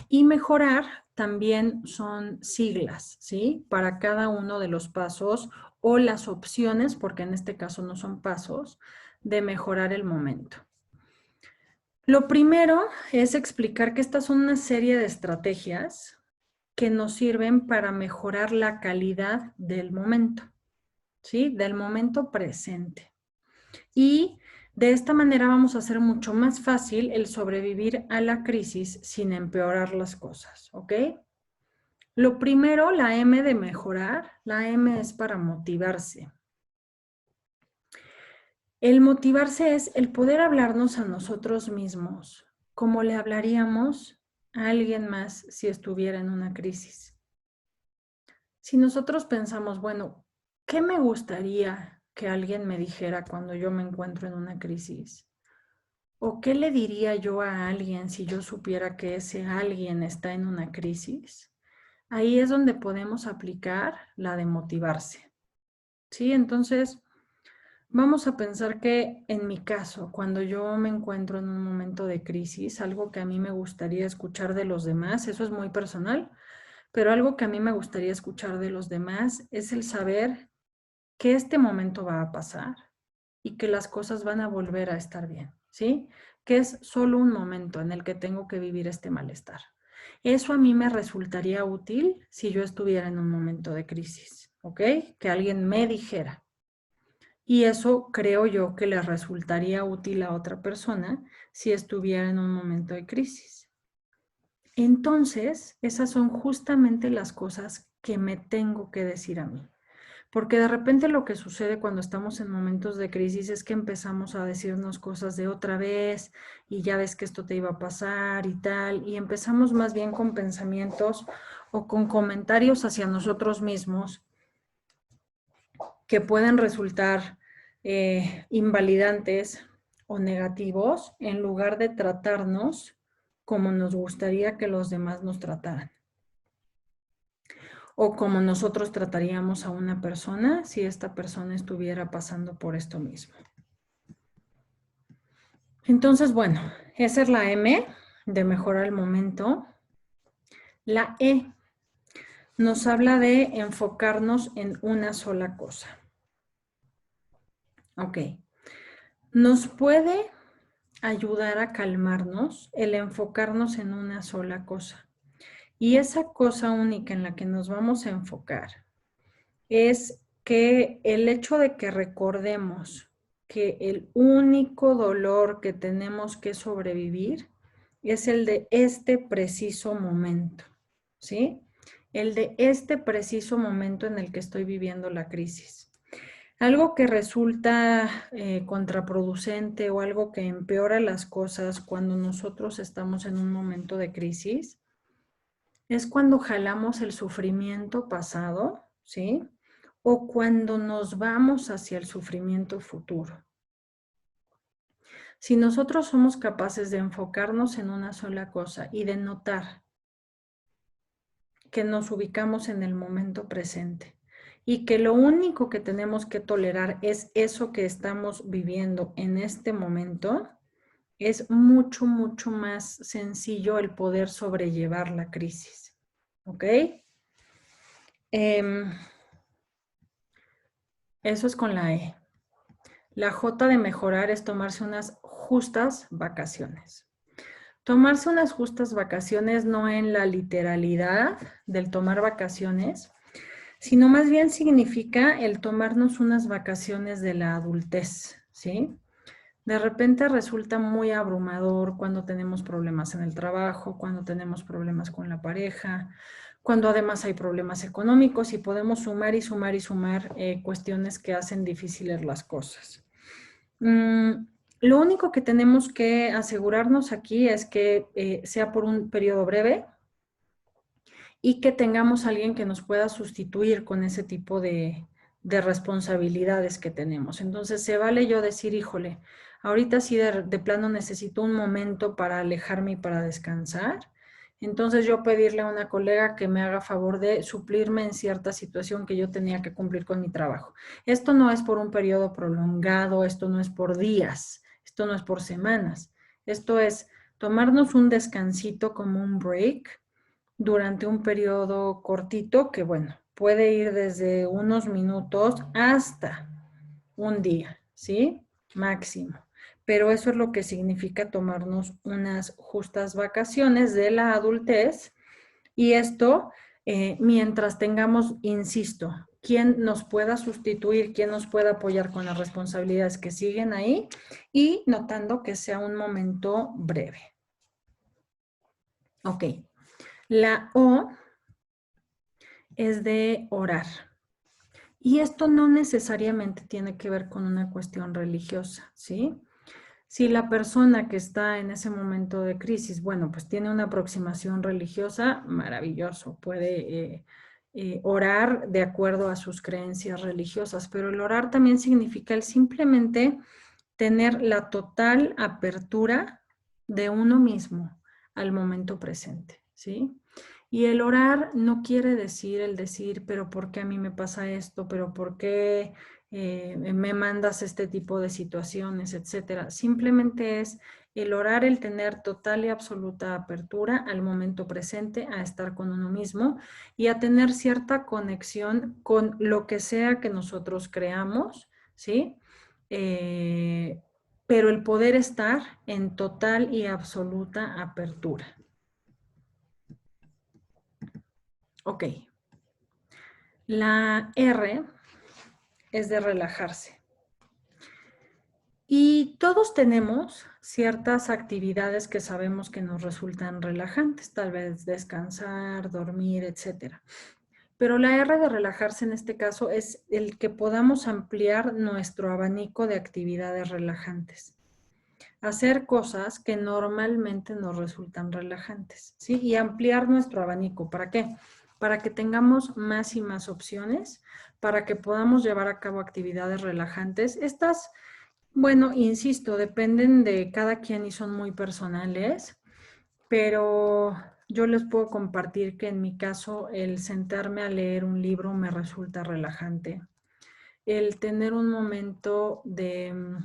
Y mejorar también son siglas, ¿sí? Para cada uno de los pasos o las opciones, porque en este caso no son pasos, de mejorar el momento. Lo primero es explicar que estas son una serie de estrategias que nos sirven para mejorar la calidad del momento, ¿sí? Del momento presente. Y de esta manera vamos a hacer mucho más fácil el sobrevivir a la crisis sin empeorar las cosas, ¿ok? Lo primero, la M de mejorar, la M es para motivarse. El motivarse es el poder hablarnos a nosotros mismos como le hablaríamos a alguien más si estuviera en una crisis. Si nosotros pensamos, bueno, ¿qué me gustaría que alguien me dijera cuando yo me encuentro en una crisis? ¿O qué le diría yo a alguien si yo supiera que ese alguien está en una crisis? Ahí es donde podemos aplicar la de motivarse. ¿Sí? Entonces, vamos a pensar que en mi caso, cuando yo me encuentro en un momento de crisis, algo que a mí me gustaría escuchar de los demás, eso es muy personal, pero algo que a mí me gustaría escuchar de los demás es el saber que este momento va a pasar y que las cosas van a volver a estar bien, ¿sí? Que es solo un momento en el que tengo que vivir este malestar. Eso a mí me resultaría útil si yo estuviera en un momento de crisis, ¿ok? Que alguien me dijera. Y eso creo yo que le resultaría útil a otra persona si estuviera en un momento de crisis. Entonces, esas son justamente las cosas que me tengo que decir a mí. Porque de repente lo que sucede cuando estamos en momentos de crisis es que empezamos a decirnos cosas de otra vez y ya ves que esto te iba a pasar y tal, y empezamos más bien con pensamientos o con comentarios hacia nosotros mismos que pueden resultar invalidantes o negativos en lugar de tratarnos como nos gustaría que los demás nos trataran o como nosotros trataríamos a una persona si esta persona estuviera pasando por esto mismo. Entonces, bueno, esa es la M de mejorar el momento. La E nos habla de enfocarnos en una sola cosa. Ok. Nos puede ayudar a calmarnos el enfocarnos en una sola cosa. Y esa cosa única en la que nos vamos a enfocar es que el hecho de que recordemos que el único dolor que tenemos que sobrevivir es el de este preciso momento, ¿sí? El de este preciso momento en el que estoy viviendo la crisis. Algo que resulta contraproducente o algo que empeora las cosas cuando nosotros estamos en un momento de crisis es cuando jalamos el sufrimiento pasado, ¿sí? O cuando nos vamos hacia el sufrimiento futuro. Si nosotros somos capaces de enfocarnos en una sola cosa y de notar que nos ubicamos en el momento presente y que lo único que tenemos que tolerar es eso que estamos viviendo en este momento, es mucho, mucho más sencillo el poder sobrellevar la crisis. ¿Ok? Eso es con la E. La J de mejorar es tomarse unas justas vacaciones. Tomarse unas justas vacaciones no en la literalidad del tomar vacaciones, sino más bien significa el tomarnos unas vacaciones de la adultez, ¿sí? De repente resulta muy abrumador cuando tenemos problemas en el trabajo, cuando tenemos problemas con la pareja, cuando además hay problemas económicos y podemos sumar y sumar y sumar cuestiones que hacen difíciles las cosas. Lo único que tenemos que asegurarnos aquí es que sea por un periodo breve y que tengamos a alguien que nos pueda sustituir con ese tipo de responsabilidades que tenemos. Entonces, se vale yo decir, híjole, ahorita sí de plano necesito un momento para alejarme y para descansar. Entonces, yo pedirle a una colega que me haga favor de suplirme en cierta situación que yo tenía que cumplir con mi trabajo. Esto no es por un periodo prolongado, esto no es por días, esto no es por semanas. Esto es tomarnos un descansito como un break durante un periodo cortito que, bueno, puede ir desde unos minutos hasta un día, ¿sí? Máximo. Pero eso es lo que significa tomarnos unas justas vacaciones de la adultez y esto mientras tengamos, insisto, quien nos pueda sustituir, quien nos pueda apoyar con las responsabilidades que siguen ahí y notando que sea un momento breve. Ok. La O es de orar. Y esto no necesariamente tiene que ver con una cuestión religiosa, ¿sí? Si la persona que está en ese momento de crisis, bueno, pues tiene una aproximación religiosa, maravilloso, puede orar de acuerdo a sus creencias religiosas, pero el orar también significa el simplemente tener la total apertura de uno mismo al momento presente, ¿sí? Y el orar no quiere decir el decir, pero ¿por qué a mí me pasa esto? ¿Pero por qué me mandas este tipo de situaciones, etcétera? Simplemente es el orar, el tener total y absoluta apertura al momento presente, a estar con uno mismo y a tener cierta conexión con lo que sea que nosotros creamos, ¿sí? Pero el poder estar en total y absoluta apertura. Ok. La R es de relajarse. Y todos tenemos ciertas actividades que sabemos que nos resultan relajantes, tal vez descansar, dormir, etcétera. Pero la R de relajarse en este caso es el que podamos ampliar nuestro abanico de actividades relajantes. Hacer cosas que normalmente nos resultan relajantes, ¿sí? Y ampliar nuestro abanico. ¿Para qué? Para que tengamos más y más opciones, para que podamos llevar a cabo actividades relajantes. Estas, bueno, insisto, dependen de cada quien y son muy personales, pero yo les puedo compartir que en mi caso el sentarme a leer un libro me resulta relajante. El tener un momento de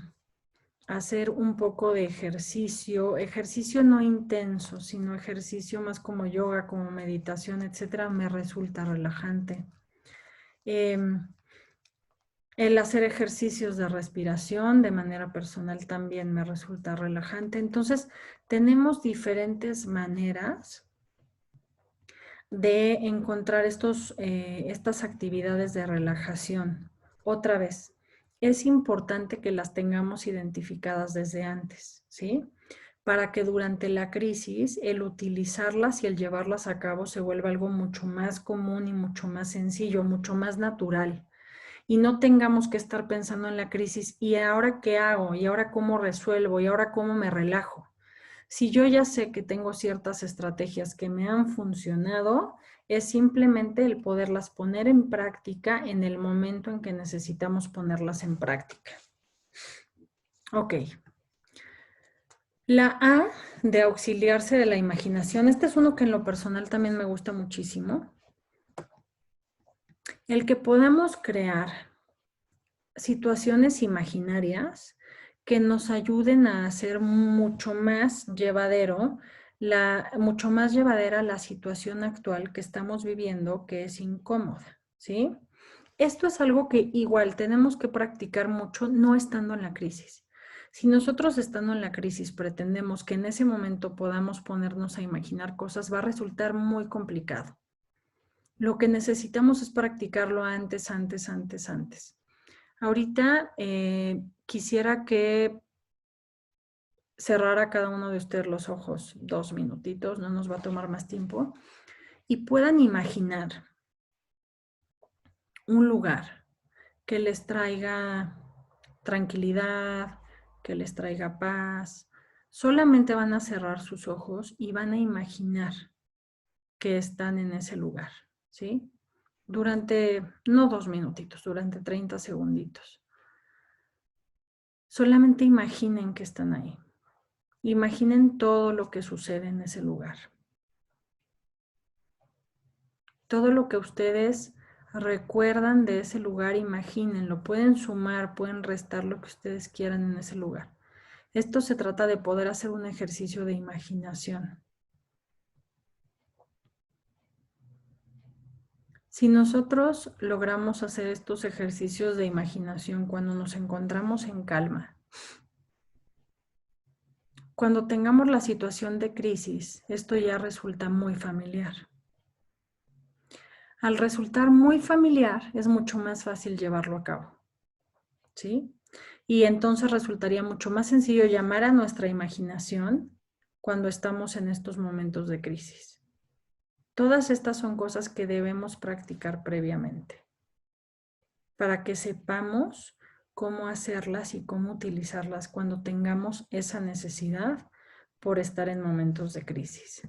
hacer un poco de ejercicio, ejercicio no intenso, sino ejercicio más como yoga, como meditación, etcétera, me resulta relajante. El hacer ejercicios de respiración de manera personal también me resulta relajante. Entonces, tenemos diferentes maneras de encontrar estas actividades de relajación. Otra vez, es importante que las tengamos identificadas desde antes, ¿sí? Para que durante la crisis el utilizarlas y el llevarlas a cabo se vuelva algo mucho más común y mucho más sencillo, mucho más natural. Y no tengamos que estar pensando en la crisis, ¿y ahora qué hago? ¿Y ahora cómo resuelvo? ¿Y ahora cómo me relajo? Si yo ya sé que tengo ciertas estrategias que me han funcionado, es simplemente el poderlas poner en práctica en el momento en que necesitamos ponerlas en práctica. Ok. La A de auxiliarse de la imaginación. Este es uno que en lo personal también me gusta muchísimo. El que podamos crear situaciones imaginarias que nos ayuden a hacer mucho más mucho más llevadera la situación actual que estamos viviendo, que es incómoda, ¿sí? Esto es algo que igual tenemos que practicar mucho no estando en la crisis. Si nosotros estando en la crisis pretendemos que en ese momento podamos ponernos a imaginar cosas, va a resultar muy complicado. Lo que necesitamos es practicarlo antes. Ahorita quisiera que cerrara cada uno de ustedes los ojos 2 minutitos, no nos va a tomar más tiempo, y puedan imaginar un lugar que les traiga tranquilidad, que les traiga paz. Solamente van a cerrar sus ojos y van a imaginar que están en ese lugar, ¿sí? Durante, no 2 minutitos, durante 30 segunditos. Solamente imaginen que están ahí. Imaginen todo lo que sucede en ese lugar. Todo lo que ustedes recuerdan de ese lugar, imagínenlo. Pueden sumar, pueden restar lo que ustedes quieran en ese lugar. Esto se trata de poder hacer un ejercicio de imaginación. Si nosotros logramos hacer estos ejercicios de imaginación cuando nos encontramos en calma, cuando tengamos la situación de crisis, esto ya resulta muy familiar. Al resultar muy familiar, es mucho más fácil llevarlo a cabo, ¿sí? Y entonces resultaría mucho más sencillo llamar a nuestra imaginación cuando estamos en estos momentos de crisis. Todas estas son cosas que debemos practicar previamente para que sepamos cómo hacerlas y cómo utilizarlas cuando tengamos esa necesidad por estar en momentos de crisis.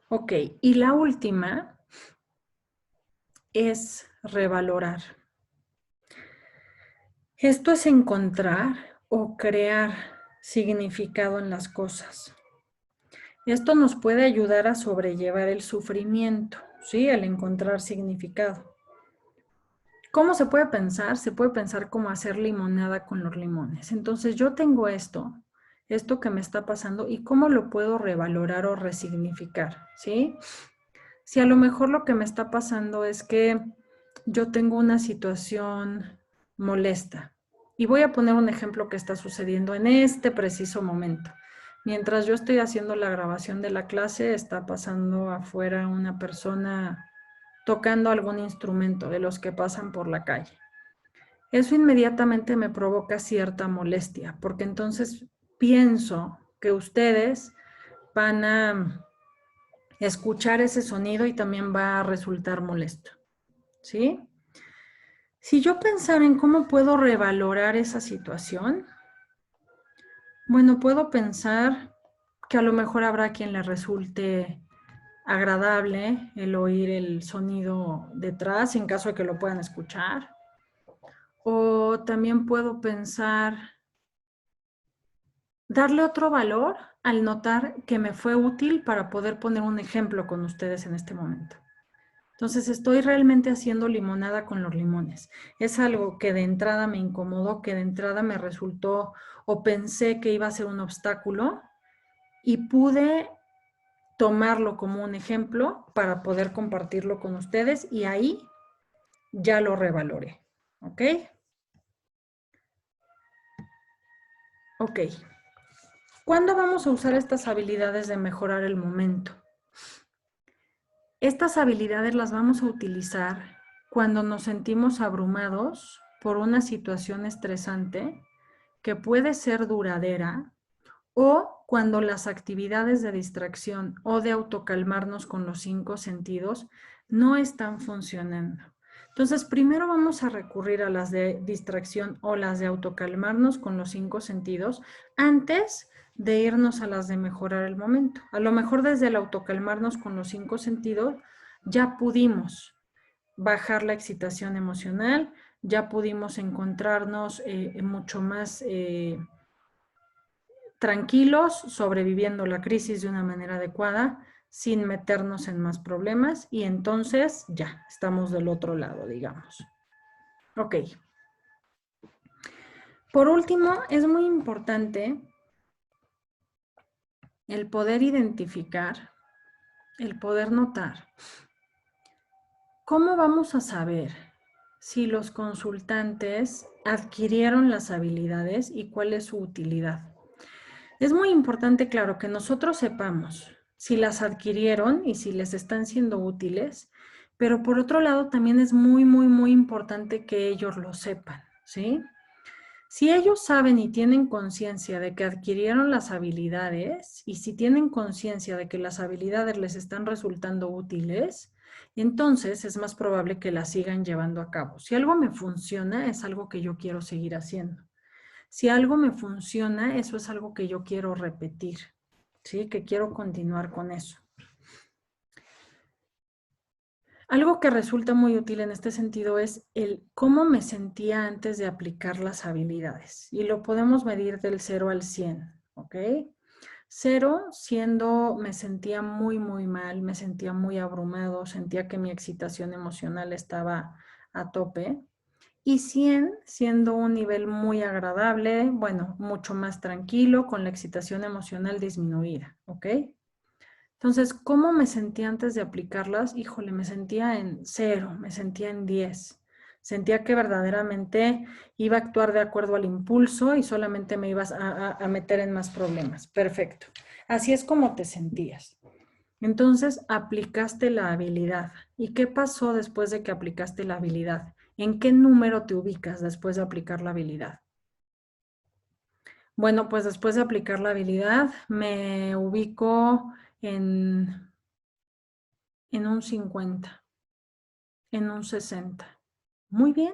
Ok, y la última es revalorar. Esto es encontrar o crear significado en las cosas. Esto nos puede ayudar a sobrellevar el sufrimiento, ¿sí? Al encontrar significado. ¿Cómo se puede pensar? Se puede pensar como hacer limonada con los limones. Entonces yo tengo esto que me está pasando y cómo lo puedo revalorar o resignificar, ¿sí? Si a lo mejor lo que me está pasando es que yo tengo una situación molesta y voy a poner un ejemplo que está sucediendo en este preciso momento. Mientras yo estoy haciendo la grabación de la clase, está pasando afuera una persona tocando algún instrumento de los que pasan por la calle. eso inmediatamente me provoca cierta molestia, porque entonces pienso que ustedes van a escuchar ese sonido y también va a resultar molesto, ¿sí? Si yo pensara en cómo puedo revalorar esa situación, bueno, puedo pensar que a lo mejor habrá quien le resulte agradable el oír el sonido detrás en caso de que lo puedan escuchar. O también puedo pensar darle otro valor al notar que me fue útil para poder poner un ejemplo con ustedes en este momento. Entonces estoy realmente haciendo limonada con los limones. Es algo que de entrada me incomodó, que de entrada me resultó o pensé que iba a ser un obstáculo y pude tomarlo como un ejemplo para poder compartirlo con ustedes y ahí ya lo revaloré. ¿Ok? Ok. ¿Cuándo vamos a usar estas habilidades de mejorar el momento? Estas habilidades las vamos a utilizar cuando nos sentimos abrumados por una situación estresante que puede ser duradera o cuando las actividades de distracción o de autocalmarnos con los 5 sentidos no están funcionando. Entonces, primero vamos a recurrir a las de distracción o las de autocalmarnos con los 5 sentidos antes de irnos a las de mejorar el momento. A lo mejor desde el autocalmarnos con los 5 sentidos ya pudimos bajar la excitación emocional, ya pudimos encontrarnos mucho más tranquilos, sobreviviendo la crisis de una manera adecuada, sin meternos en más problemas y entonces ya, estamos del otro lado, digamos. Ok. Por último, es muy importante el poder identificar, el poder notar. ¿Cómo vamos a saber si los consultantes adquirieron las habilidades y cuál es su utilidad? Es muy importante, claro, que nosotros sepamos si las adquirieron y si les están siendo útiles, pero por otro lado también es muy importante que ellos lo sepan, ¿sí? Si ellos saben y tienen conciencia de que adquirieron las habilidades y si tienen conciencia de que las habilidades les están resultando útiles, entonces es más probable que las sigan llevando a cabo. Si algo me funciona, es algo que yo quiero seguir haciendo. Si algo me funciona, eso es algo que yo quiero repetir, ¿sí? Que quiero continuar con eso. Algo que resulta muy útil en este sentido es el cómo me sentía antes de aplicar las habilidades. Y lo podemos medir del 0 al 100, ¿ok? 0 siendo me sentía muy mal, me sentía muy abrumado, sentía que mi excitación emocional estaba a tope. Y 100 siendo un nivel muy agradable, bueno, mucho más tranquilo, con la excitación emocional disminuida, ¿ok? Entonces, ¿cómo me sentía antes de aplicarlas? Híjole, me sentía en 0, me sentía en 10. Sentía que verdaderamente iba a actuar de acuerdo al impulso y solamente me ibas a meter en más problemas. Perfecto. Así es como te sentías. Entonces, aplicaste la habilidad. ¿Y qué pasó después de que aplicaste la habilidad? ¿En qué número te ubicas después de aplicar la habilidad? Bueno, pues después de aplicar la habilidad me ubico en, en un 50, en un 60. Muy bien,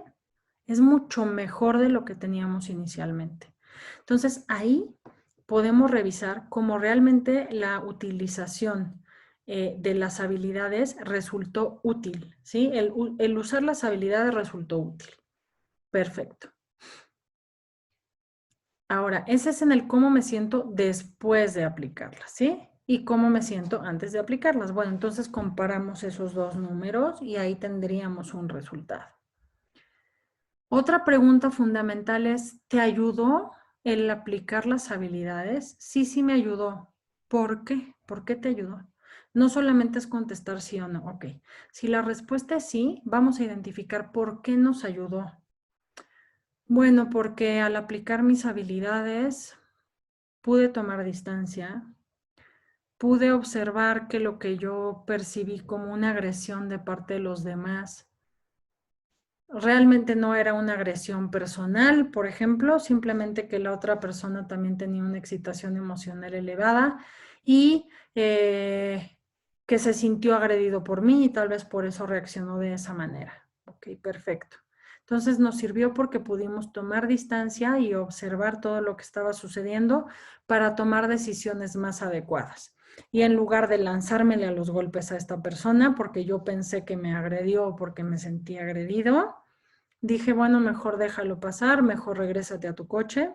es mucho mejor de lo que teníamos inicialmente. Entonces ahí podemos revisar cómo realmente la utilización de las habilidades resultó útil, ¿sí? El usar las habilidades resultó útil. Perfecto. Ahora, ese es en el cómo me siento después de aplicarlas, ¿sí? Y cómo me siento antes de aplicarlas. Bueno, entonces comparamos esos dos números y ahí tendríamos un resultado. Otra pregunta fundamental es, ¿te ayudó el aplicar las habilidades? Sí, sí me ayudó. ¿Por qué? ¿Por qué te ayudó? No solamente es contestar sí o no. Ok. Si la respuesta es sí, vamos a identificar por qué nos ayudó. Bueno, porque al aplicar mis habilidades pude tomar distancia, pude observar que lo que yo percibí como una agresión de parte de los demás realmente no era una agresión personal, por ejemplo, simplemente que la otra persona también tenía una excitación emocional elevada y que se sintió agredido por mí y tal vez por eso reaccionó de esa manera. Ok, perfecto. Entonces nos sirvió porque pudimos tomar distancia y observar todo lo que estaba sucediendo para tomar decisiones más adecuadas. Y en lugar de lanzármele a los golpes a esta persona porque yo pensé que me agredió o porque me sentí agredido, dije, bueno, mejor déjalo pasar, mejor regrésate a tu coche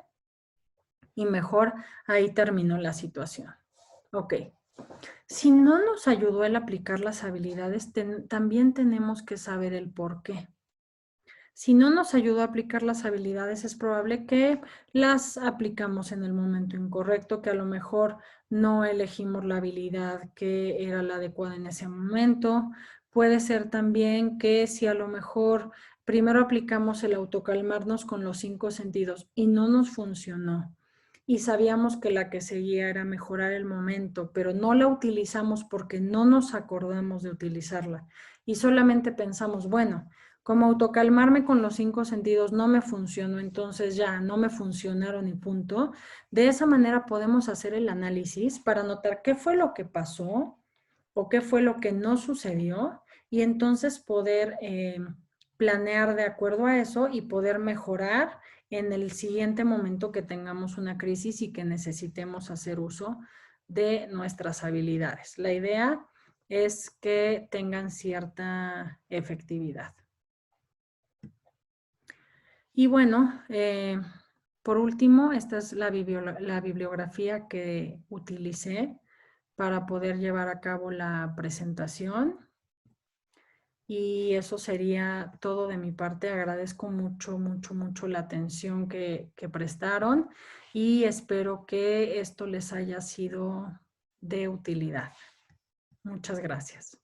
y mejor ahí terminó la situación. Ok. Si no nos ayudó el aplicar las habilidades, también tenemos que saber el por qué. Si no nos ayudó a aplicar las habilidades, es probable que las aplicamos en el momento incorrecto, que a lo mejor no elegimos la habilidad que era la adecuada en ese momento. Puede ser también que si a lo mejor primero aplicamos el autocalmarnos con los 5 sentidos y no nos funcionó y sabíamos que la que seguía era mejorar el momento, pero no la utilizamos porque no nos acordamos de utilizarla y solamente pensamos, bueno, como autocalmarme con los 5 sentidos no me funcionó, entonces ya no me funcionaron y punto. De esa manera podemos hacer el análisis para notar qué fue lo que pasó o qué fue lo que no sucedió y entonces poder planear de acuerdo a eso y poder mejorar en el siguiente momento que tengamos una crisis y que necesitemos hacer uso de nuestras habilidades. La idea es que tengan cierta efectividad. Y bueno, por último, esta es la bibliografía que utilicé para poder llevar a cabo la presentación. Y eso sería todo de mi parte. Agradezco mucho, mucho, mucho la atención que prestaron y espero que esto les haya sido de utilidad. Muchas gracias.